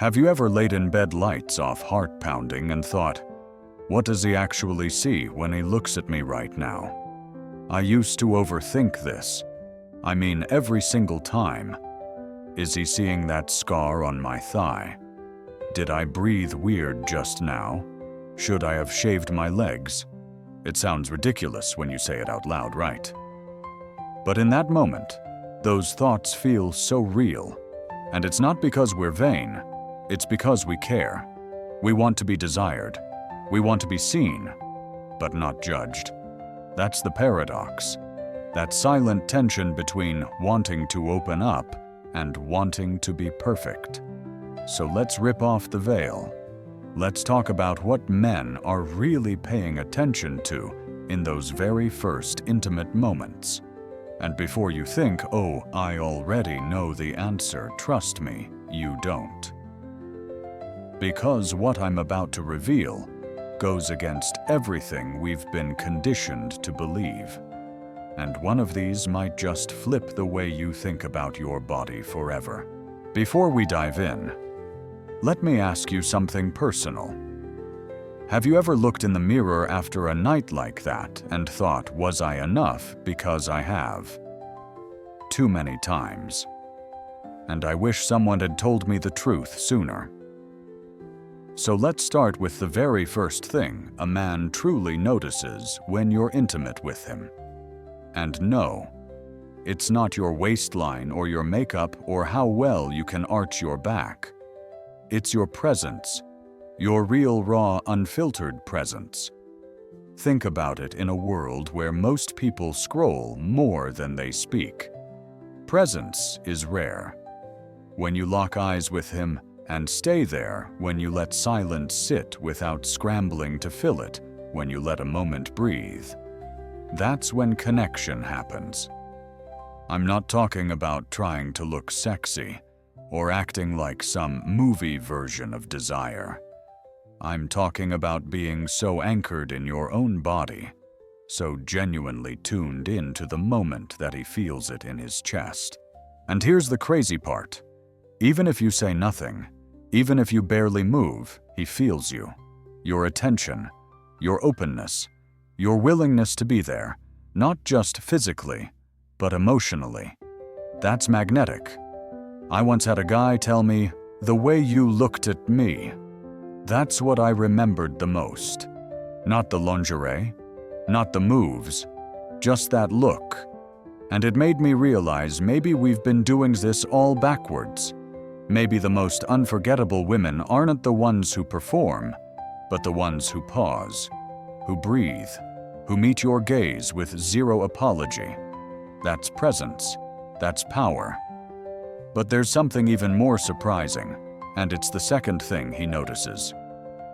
Have you ever laid in bed, lights off, heart pounding, and thought, what does he actually see when he looks at me right now? I used to overthink this. I mean, every single time. Is he seeing that scar on my thigh? Did I breathe weird just now? Should I have shaved my legs? It sounds ridiculous when you say it out loud, right? But in that moment, those thoughts feel so real. And it's not because we're vain, it's because we care. We want to be desired. We want to be seen, but not judged. That's the paradox. That silent tension between wanting to open up and wanting to be perfect. So let's rip off the veil. Let's talk about what men are really paying attention to in those very first intimate moments. And before you think, oh, I already know the answer, trust me, you don't. Because what I'm about to reveal goes against everything we've been conditioned to believe. And one of these might just flip the way you think about your body forever. Before we dive in, let me ask you something personal. Have you ever looked in the mirror after a night like that and thought, was I enough? Because I have. Too many times. And I wish someone had told me the truth sooner. So let's start with the very first thing a man truly notices when you're intimate with him. And no, it's not your waistline or your makeup or how well you can arch your back. It's your presence, your real, raw, unfiltered presence. Think about it in a world where most people scroll more than they speak. Presence is rare. When you lock eyes with him and stay there, when you let silence sit without scrambling to fill it, when you let a moment breathe, that's when connection happens. I'm not talking about trying to look sexy or acting like some movie version of desire. I'm talking about being so anchored in your own body, so genuinely tuned in to the moment that he feels it in his chest. And here's the crazy part. Even if you say nothing, even if you barely move, he feels you. Your attention, your openness, your willingness to be there, not just physically, but emotionally. That's magnetic. I once had a guy tell me, the way you looked at me, that's what I remembered the most. Not the lingerie, not the moves, just that look. And it made me realize maybe we've been doing this all backwards. Maybe the most unforgettable women aren't the ones who perform, but the ones who pause, who breathe, who meet your gaze with zero apology. That's presence. That's power. But there's something even more surprising, and it's the second thing he notices.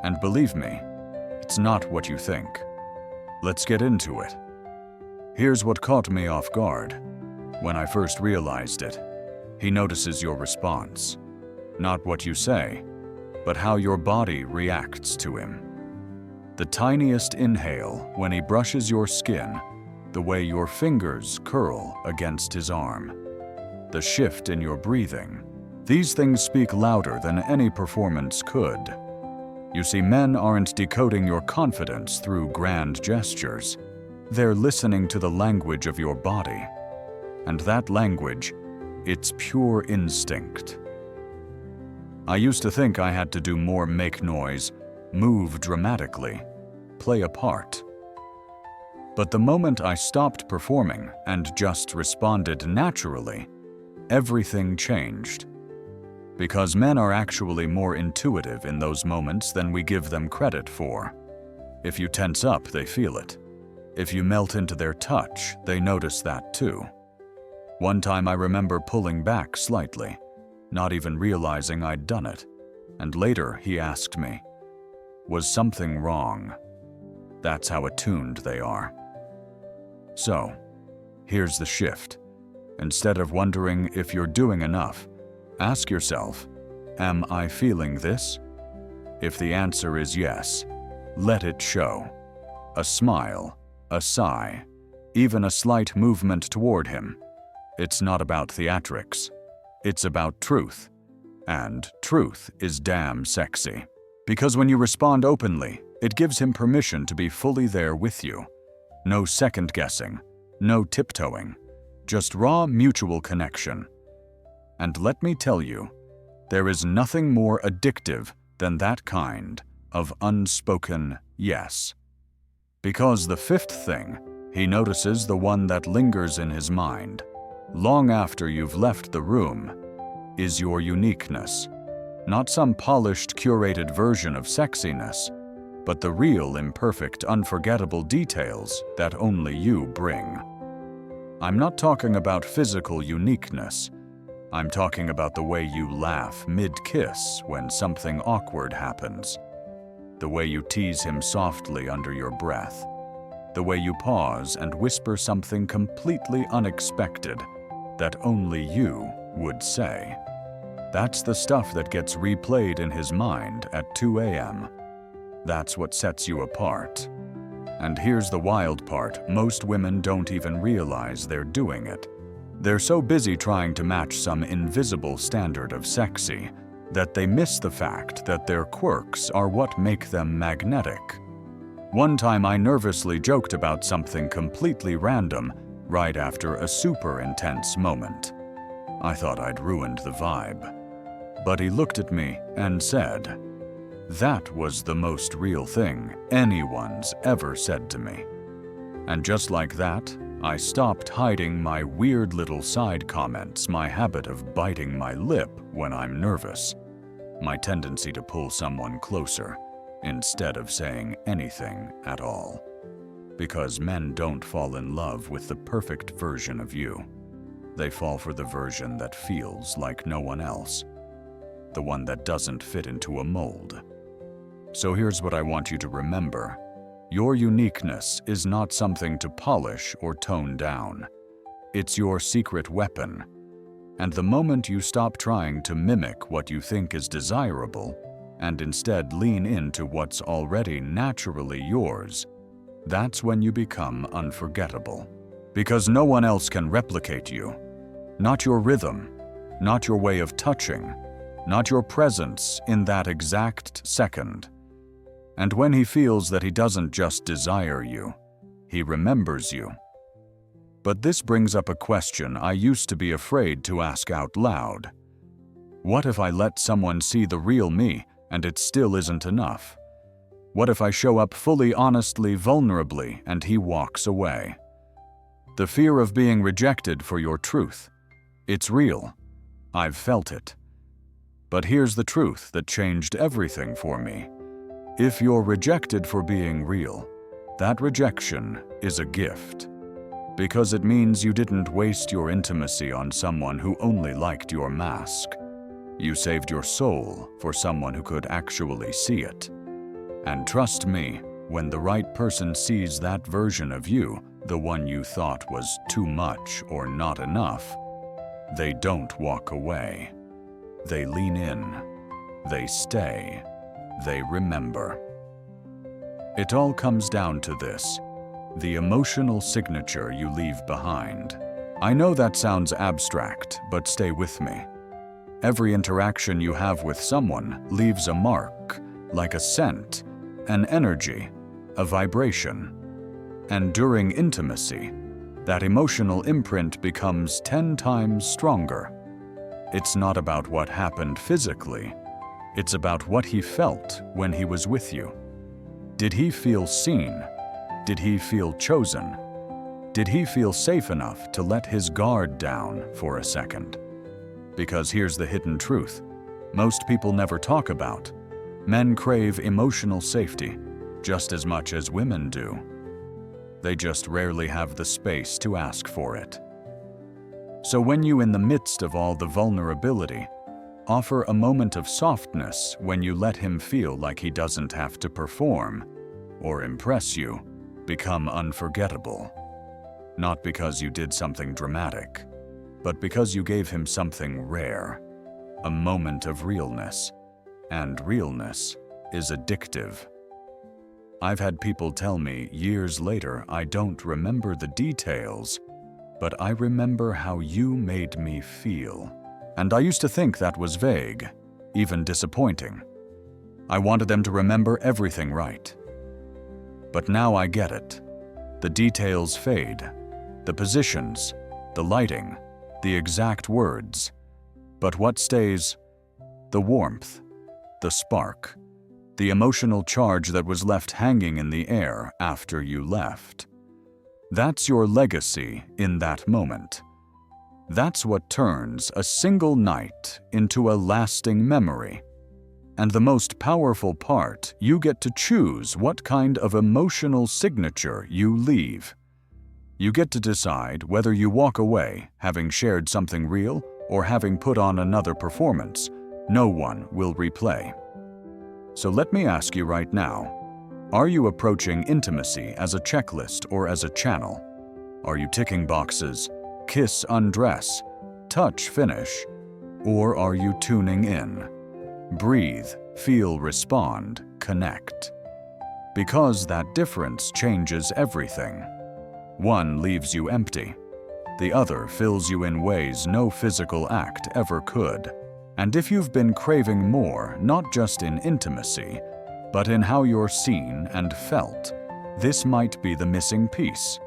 And believe me, it's not what you think. Let's get into it. Here's what caught me off guard. When I first realized it, he notices your response. Not what you say, but how your body reacts to him. The tiniest inhale when he brushes your skin, the way your fingers curl against his arm, the shift in your breathing. These things speak louder than any performance could. You see, men aren't decoding your confidence through grand gestures. They're listening to the language of your body. And that language, it's pure instinct. I used to think I had to do more, make noise, move dramatically, play a part. But the moment I stopped performing and just responded naturally, everything changed. Because men are actually more intuitive in those moments than we give them credit for. If you tense up, they feel it. If you melt into their touch, they notice that too. One time I remember pulling back slightly, not even realizing I'd done it. And later he asked me, was something wrong? That's how attuned they are. So, here's the shift. Instead of wondering if you're doing enough, ask yourself, am I feeling this? If the answer is yes, let it show. A smile, a sigh, even a slight movement toward him. It's not about theatrics. It's about truth. And truth is damn sexy. Because when you respond openly, it gives him permission to be fully there with you. No second-guessing, no tiptoeing, just raw mutual connection. And let me tell you, there is nothing more addictive than that kind of unspoken yes. Because the fifth thing, he notices the one that lingers in his mind, long after you've left the room, is your uniqueness. Not some polished, curated version of sexiness, but the real, imperfect, unforgettable details that only you bring. I'm not talking about physical uniqueness. I'm talking about the way you laugh mid-kiss when something awkward happens. The way you tease him softly under your breath. The way you pause and whisper something completely unexpected that only you would say. That's the stuff that gets replayed in his mind at 2 a.m. That's what sets you apart. And here's the wild part, most women don't even realize they're doing it. They're so busy trying to match some invisible standard of sexy that they miss the fact that their quirks are what make them magnetic. One time I nervously joked about something completely random right after a super intense moment. I thought I'd ruined the vibe. But he looked at me and said, "That was the most real thing anyone's ever said to me." And just like that, I stopped hiding my weird little side comments, my habit of biting my lip when I'm nervous, my tendency to pull someone closer instead of saying anything at all. Because men don't fall in love with the perfect version of you. They fall for the version that feels like no one else, the one that doesn't fit into a mold. So here's what I want you to remember. Your uniqueness is not something to polish or tone down. It's your secret weapon. And the moment you stop trying to mimic what you think is desirable and instead lean into what's already naturally yours, that's when you become unforgettable. Because no one else can replicate you. Not your rhythm, not your way of touching, not your presence in that exact second. And when he feels that he doesn't just desire you, he remembers you. But this brings up a question I used to be afraid to ask out loud. What if I let someone see the real me and it still isn't enough? What if I show up fully, honestly, vulnerably, and he walks away? The fear of being rejected for your truth. It's real. I've felt it. But here's the truth that changed everything for me. If you're rejected for being real, that rejection is a gift. Because it means you didn't waste your intimacy on someone who only liked your mask. You saved your soul for someone who could actually see it. And trust me, when the right person sees that version of you, the one you thought was too much or not enough, they don't walk away. They lean in. They stay. They remember. It all comes down to this: the emotional signature you leave behind. I know that sounds abstract, but stay with me. Every interaction you have with someone leaves a mark, like a scent, an energy, a vibration. And during intimacy, that emotional imprint becomes 10 times stronger. It's not about what happened physically. It's about what he felt when he was with you. Did he feel seen? Did he feel chosen? Did he feel safe enough to let his guard down for a second? Because here's the hidden truth most people never talk about. Men crave emotional safety just as much as women do. They just rarely have the space to ask for it. So when you, in the midst of all the vulnerability, offer a moment of softness, when you let him feel like he doesn't have to perform or impress you, become unforgettable. Not because you did something dramatic, but because you gave him something rare, a moment of realness. And realness is addictive. I've had people tell me years later I don't remember the details, but I remember how you made me feel. And I used to think that was vague, even disappointing. I wanted them to remember everything right. But now I get it. The details fade. The positions, the lighting, the exact words. But what stays? The warmth, the spark, the emotional charge that was left hanging in the air after you left. That's your legacy in that moment. That's what turns a single night into a lasting memory. And the most powerful part, you get to choose what kind of emotional signature you leave. You get to decide whether you walk away having shared something real or having put on another performance no one will replay. So let me ask you right now, are you approaching intimacy as a checklist or as a channel? Are you ticking boxes, kiss, undress, touch, finish? Or are you tuning in? Breathe, feel, respond, connect. Because that difference changes everything. One leaves you empty. The other fills you in ways no physical act ever could. And if you've been craving more, not just in intimacy, but in how you're seen and felt, this might be the missing piece.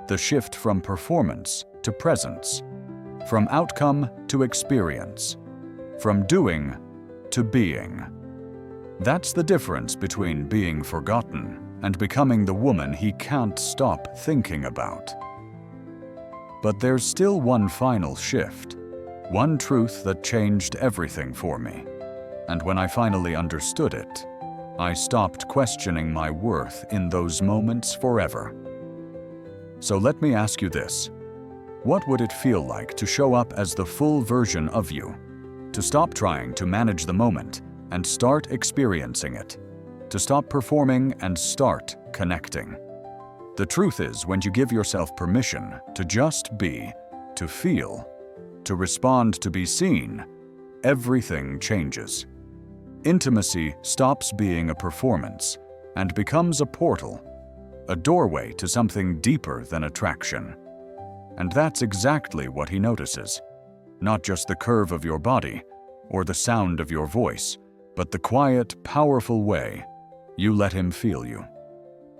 The shift from performance to presence, from outcome to experience, from doing to being. That's the difference between being forgotten and becoming the woman he can't stop thinking about. But there's still one final shift, one truth that changed everything for me. And when I finally understood it, I stopped questioning my worth in those moments forever. So let me ask you this. What would it feel like to show up as the full version of you? To stop trying to manage the moment and start experiencing it. To stop performing and start connecting. The truth is, when you give yourself permission to just be, to feel, to respond, to be seen, everything changes. Intimacy stops being a performance and becomes a portal, a doorway to something deeper than attraction. And that's exactly what he notices. Not just the curve of your body or the sound of your voice, but the quiet, powerful way you let him feel you.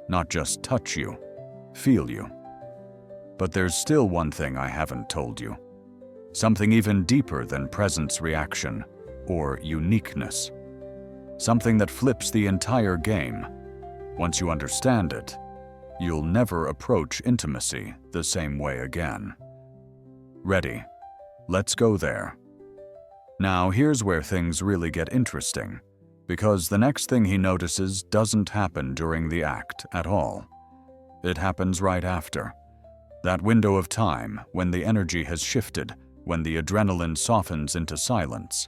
Not just touch you, feel you. But there's still one thing I haven't told you. Something even deeper than presence reaction or uniqueness. Something that flips the entire game. Once you understand it, you'll never approach intimacy the same way again. Ready? Let's go there. Now here's where things really get interesting, because the next thing he notices doesn't happen during the act at all. It happens right after. That window of time when the energy has shifted, when the adrenaline softens into silence.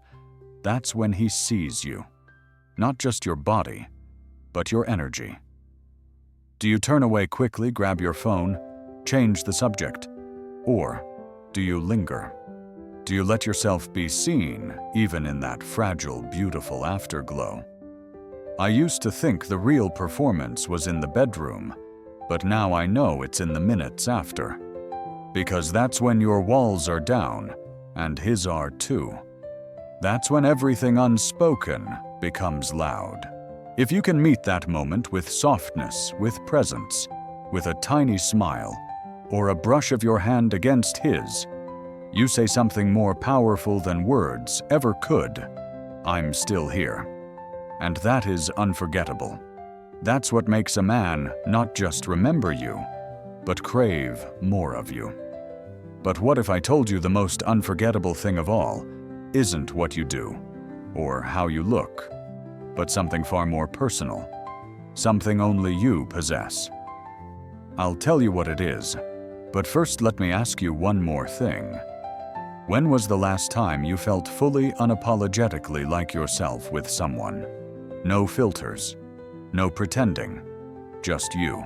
That's when he sees you. Not just your body, but your energy. Do you turn away quickly, grab your phone, change the subject? Or do you linger? Do you let yourself be seen, even in that fragile, beautiful afterglow? I used to think the real performance was in the bedroom, but now I know it's in the minutes after. Because that's when your walls are down, and his are too. That's when everything unspoken becomes loud. If you can meet that moment with softness, with presence, with a tiny smile, or a brush of your hand against his, you say something more powerful than words ever could. I'm still here. And that is unforgettable. That's what makes a man not just remember you, but crave more of you. But what if I told you the most unforgettable thing of all isn't what you do, or how you look, but something far more personal, something only you possess? I'll tell you what it is, but first let me ask you one more thing. When was the last time you felt fully unapologetically like yourself with someone? No filters, no pretending, just you.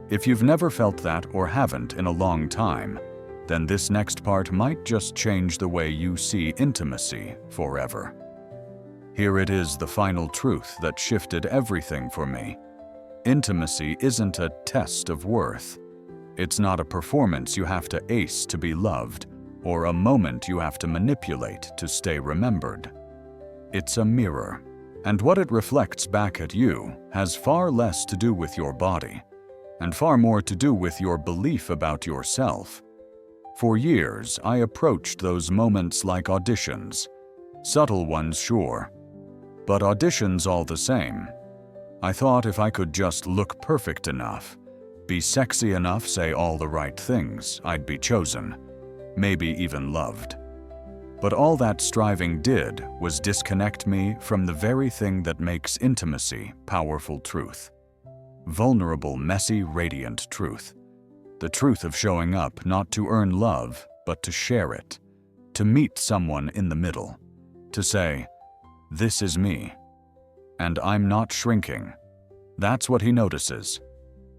If you've never felt that or haven't in a long time, then this next part might just change the way you see intimacy forever. Here it is, the final truth that shifted everything for me. Intimacy isn't a test of worth. It's not a performance you have to ace to be loved, or a moment you have to manipulate to stay remembered. It's a mirror, and what it reflects back at you has far less to do with your body, and far more to do with your belief about yourself. For years, I approached those moments like auditions. Subtle ones, sure, but auditions all the same. I thought if I could just look perfect enough, be sexy enough, say all the right things, I'd be chosen, maybe even loved. But all that striving did was disconnect me from the very thing that makes intimacy powerful truth. Vulnerable, messy, radiant truth. The truth of showing up not to earn love, but to share it. To meet someone in the middle. To say, "This is me. And I'm not shrinking." That's what he notices.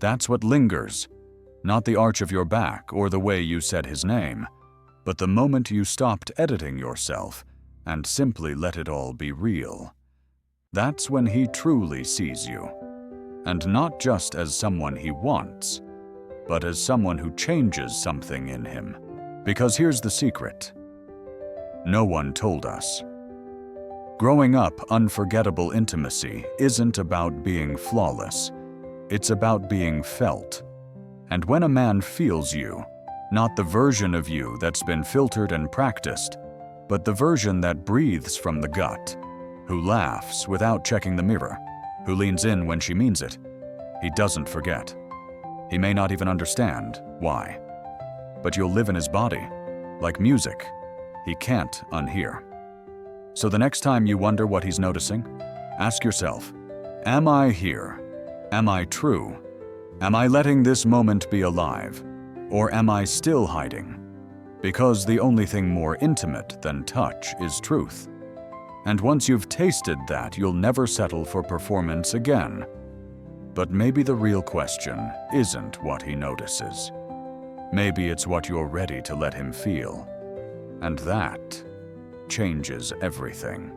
That's what lingers. Not the arch of your back or the way you said his name, but the moment you stopped editing yourself and simply let it all be real. That's when he truly sees you. And not just as someone he wants, but as someone who changes something in him. Because here's the secret. No one told us. Growing up, unforgettable intimacy isn't about being flawless. It's about being felt. And when a man feels you, not the version of you that's been filtered and practiced, but the version that breathes from the gut, who laughs without checking the mirror, who leans in when she means it, he doesn't forget. He may not even understand why. But you'll live in his body, like music. He can't unhear. So the next time you wonder what he's noticing, ask yourself, am I here? Am I true? Am I letting this moment be alive? Or am I still hiding? Because the only thing more intimate than touch is truth. And once you've tasted that, you'll never settle for performance again. But maybe the real question isn't what he notices. Maybe it's what you're ready to let him feel. And that changes everything.